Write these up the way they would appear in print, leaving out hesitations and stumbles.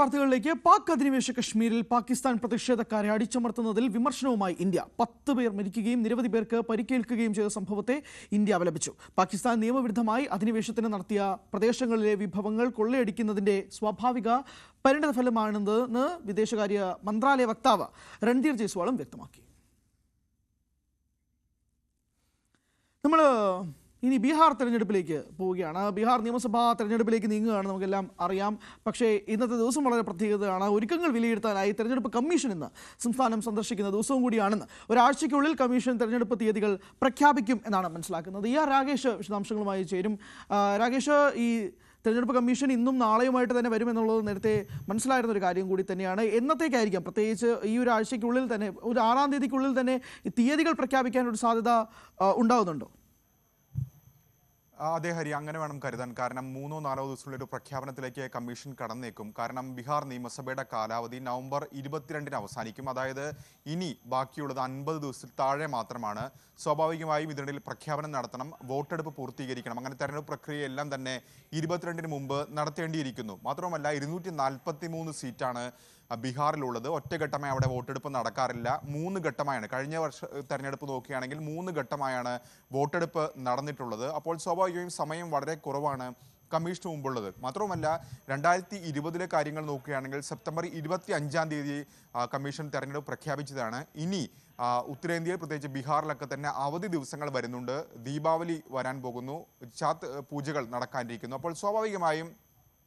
വാർത്തകളിലേക്ക് പാക് അധിനിവേശ കശ്മീരിൽ പാകിസ്ഥാൻ പ്രതിഷേധക്കാരെ അടിച്ചമർത്തുന്നതിൽ വിമർശനവുമായി ഇന്ത്യ 10 പേർ മരിക്കുകയും നിരവധി പേർക്ക് പരിക്കേൽക്കുകയും ചെയ്ത സംഭവത്തെ ഇന്ത്യ അപലപിച്ചു. പാകിസ്ഥാൻ നിയമവിരുദ്ധമായി അധിനിവേശത്തിന് നടത്തിയ പ്രദേശങ്ങളിലെ വിഭവങ്ങൾ കൊള്ളയടിക്കുന്നതിന്റെ സ്വാഭാവിക പരിണതഫലമാണെന്ന് വിദേശകാര്യ മന്ത്രാലയ വക്താവ് രൺധീർ ജയ്സ്വാളും വ്യക്തമാക്കി. നമ്മൾ ഇനി ബീഹാർ തെരഞ്ഞെടുപ്പിലേക്ക് പോവുകയാണ്. ബീഹാർ നിയമസഭാ തെരഞ്ഞെടുപ്പിലേക്ക് നീങ്ങുകയാണ്, നമുക്കെല്ലാം അറിയാം. പക്ഷേ ഇന്നത്തെ ദിവസം വളരെ പ്രത്യേകതയാണ്. ഒരുക്കങ്ങൾ വിലയിരുത്താനായി തെരഞ്ഞെടുപ്പ് കമ്മീഷൻ ഇന്ന് സംസ്ഥാനം സന്ദർശിക്കുന്ന ദിവസവും കൂടിയാണെന്ന്. ഒരാഴ്ചയ്ക്കുള്ളിൽ കമ്മീഷൻ തെരഞ്ഞെടുപ്പ് തീയതികൾ പ്രഖ്യാപിക്കും എന്നാണ് മനസ്സിലാക്കുന്നത്. രാകേഷ് വിശദാംശങ്ങളുമായി ചേരും. രാകേഷ്, ഈ തെരഞ്ഞെടുപ്പ് കമ്മീഷൻ ഇന്നും നാളെയുമായിട്ട് തന്നെ വരുമെന്നുള്ളത് നേരത്തെ മനസ്സിലായിരുന്ന ഒരു കാര്യം കൂടി തന്നെയാണ്. എന്നത്തേക്കായിരിക്കാം, പ്രത്യേകിച്ച് ഈ ഒരു ആഴ്ചയ്ക്കുള്ളിൽ തന്നെ, ഒരു 6-ാം തീയതിക്കുള്ളിൽ തന്നെ തീയതികൾ പ്രഖ്യാപിക്കാനൊരു സാധ്യത ഉണ്ടാവുന്നുണ്ടോ? അതെ ഹരി, അങ്ങനെ വേണം കരുതാൻ. കാരണം 3-4 ദിവസമുള്ള ഒരു പ്രഖ്യാപനത്തിലേക്ക് കമ്മീഷൻ കടന്നേക്കും. കാരണം ബീഹാർ നിയമസഭയുടെ കാലാവധി നവംബർ 22-ന് അവസാനിക്കും. അതായത് ഇനി ബാക്കിയുള്ളത് 50 ദിവസത്തിൽ താഴെ മാത്രമാണ്. സ്വാഭാവികമായും ഇതിനിടയിൽ പ്രഖ്യാപനം നടത്തണം, വോട്ടെടുപ്പ് പൂർത്തീകരിക്കണം. അങ്ങനെ തെരഞ്ഞെടുപ്പ് പ്രക്രിയയെല്ലാം തന്നെ 22-ന് മുമ്പ് നടത്തേണ്ടിയിരിക്കുന്നു. മാത്രമല്ല 243 സീറ്റാണ് ബീഹാറിലുള്ളത്. ഒറ്റഘട്ടമായി അവിടെ വോട്ടെടുപ്പ് നടക്കാറില്ല, 3 ഘട്ടമായാണ്. കഴിഞ്ഞ വർഷ തെരഞ്ഞെടുപ്പ് നോക്കുകയാണെങ്കിൽ 3 ഘട്ടമായാണ് വോട്ടെടുപ്പ് നടന്നിട്ടുള്ളത്. അപ്പോൾ സ്വാഭാവികമായും സമയം വളരെ കുറവാണ് കമ്മീഷന് മുമ്പുള്ളത്. മാത്രവുമല്ല 2020 കാര്യങ്ങൾ നോക്കുകയാണെങ്കിൽ സെപ്റ്റംബർ 25-ാം തീയതി കമ്മീഷൻ തെരഞ്ഞെടുപ്പ് പ്രഖ്യാപിച്ചതാണ്. ഇനി ഉത്തരേന്ത്യയിൽ പ്രത്യേകിച്ച് ബീഹാറിലൊക്കെ തന്നെ അവധി ദിവസങ്ങൾ വരുന്നുണ്ട്. ദീപാവലി വരാൻ പോകുന്നു, ചാത്ത് പൂജകൾ നടക്കാനിരിക്കുന്നു. അപ്പോൾ സ്വാഭാവികമായും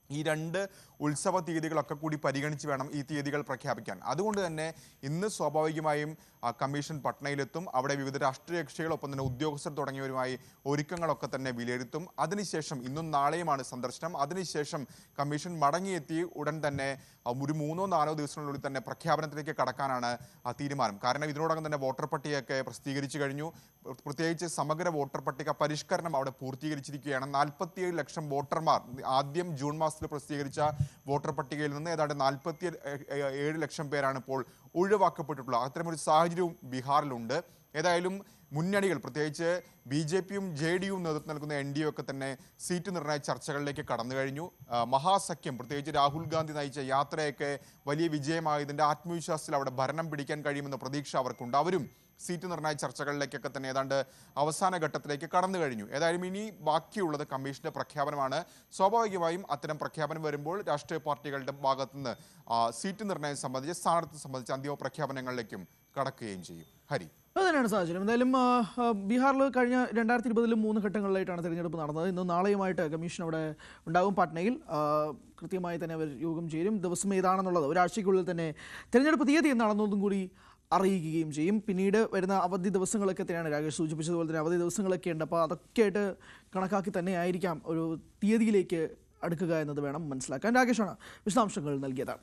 ഈ 2 ഉത്സവ തീയതികളൊക്കെ കൂടി പരിഗണിച്ച് വേണം ഈ തീയതികൾ പ്രഖ്യാപിക്കാൻ. അതുകൊണ്ട് തന്നെ ഇന്ന് സ്വാഭാവികമായും കമ്മീഷൻ പട്നയിലെത്തും. അവിടെ വിവിധ രാഷ്ട്രീയ കക്ഷികളൊപ്പം തന്നെ ഉദ്യോഗസ്ഥർ തുടങ്ങിയവരുമായി ഒരുക്കങ്ങളൊക്കെ തന്നെ വിലയിരുത്തും. അതിനുശേഷം ഇന്നും നാളെയുമാണ് സന്ദർശനം. അതിനുശേഷം കമ്മീഷൻ മടങ്ങിയെത്തി ഉടൻ തന്നെ ഒരു 3-4 ദിവസത്തിനുള്ളിൽ തന്നെ പ്രഖ്യാപനത്തിലേക്ക് കടക്കാനാണ് തീരുമാനം. കാരണം ഇതിനോടകം തന്നെ വോട്ടർ പട്ടികയൊക്കെ പ്രസിദ്ധീകരിച്ചു കഴിഞ്ഞു. പ്രത്യേകിച്ച് സമഗ്ര വോട്ടർ പട്ടിക പരിഷ്കരണം അവിടെ പൂർത്തീകരിച്ചിരിക്കുകയാണ്. 47 ലക്ഷം വോട്ടർമാർ ആദ്യം ജൂൺ മാസത്തിൽ പ്രസിദ്ധീകരിച്ച വോട്ടർ പട്ടികയിൽ നിന്ന് ഏതാണ്ട് 47 ലക്ഷം പേരാണ് ഇപ്പോൾ ഒഴിവാക്കപ്പെട്ടിട്ടുള്ളത്. അത്തരമൊരു സാഹചര്യവും ബീഹാറിലുണ്ട്. ഏതായാലും മുന്നണികൾ, പ്രത്യേകിച്ച് BJPയും JDUവും നേതൃത്വം നൽകുന്ന NDA ഒക്കെ തന്നെ സീറ്റ് നിർണയ ചർച്ചകളിലേക്ക് കടന്നു കഴിഞ്ഞു. മഹാസഖ്യം, പ്രത്യേകിച്ച് രാഹുൽ ഗാന്ധി നയിച്ച യാത്രയൊക്കെ വലിയ വിജയമായതിൻ്റെ ആത്മവിശ്വാസത്തിൽ അവിടെ ഭരണം പിടിക്കാൻ കഴിയുമെന്ന പ്രതീക്ഷ അവർക്കുണ്ട്. അവരും സീറ്റ് നിർണയ ചർച്ചകളിലേക്കൊക്കെ തന്നെ ഏതാണ്ട് അവസാന ഘട്ടത്തിലേക്ക് കടന്നു കഴിഞ്ഞു. ഏതായാലും ഇനി ബാക്കിയുള്ളത് കമ്മീഷന്റെ പ്രഖ്യാപനമാണ്. സ്വാഭാവികമായും അത്തരം പ്രഖ്യാപനം വരുമ്പോൾ രാഷ്ട്രീയ പാർട്ടികളുടെ ഭാഗത്തുനിന്ന് സീറ്റ് നിർണയം സംബന്ധിച്ച്, സ്ഥാനാർത്ഥി സംബന്ധിച്ച് അന്തിമ പ്രഖ്യാപനങ്ങളിലേക്കും കടക്കുകയും ചെയ്യും. ഹരി, അത് തന്നെയാണ് സാഹചര്യം. എന്തായാലും ബീഹാറിൽ കഴിഞ്ഞ 2020 3 ഘട്ടങ്ങളിലായിട്ടാണ് തെരഞ്ഞെടുപ്പ് നടന്നത്. ഇന്ന് നാളെയുമായിട്ട് കമ്മീഷൻ അവിടെ ഉണ്ടാകും. പാട്നയിൽ കൃത്യമായി തന്നെ അവർ യോഗം ചേരും. ദിവസം ഏതാണെന്നുള്ളത് ഒരാഴ്ചയ്ക്കുള്ളിൽ തന്നെ തെരഞ്ഞെടുപ്പ് തീയതി എന്നാണെന്നതും കൂടി അറിയിക്കുകയും ചെയ്യും. പിന്നീട് വരുന്ന അവധി ദിവസങ്ങളൊക്കെ തന്നെയാണ് രാകേഷ് സൂചിപ്പിച്ചതുപോലെ തന്നെ അവധി ദിവസങ്ങളൊക്കെ ഉണ്ട്. അപ്പോൾ അതൊക്കെ ആയിട്ട് കണക്കാക്കി തന്നെ ആയിരിക്കാം ഒരു തീയതിയിലേക്ക് അടുക്കുക എന്നത് വേണം മനസ്സിലാക്കാൻ. രാകേഷാണ് വിശദാംശങ്ങൾ നൽകിയത്.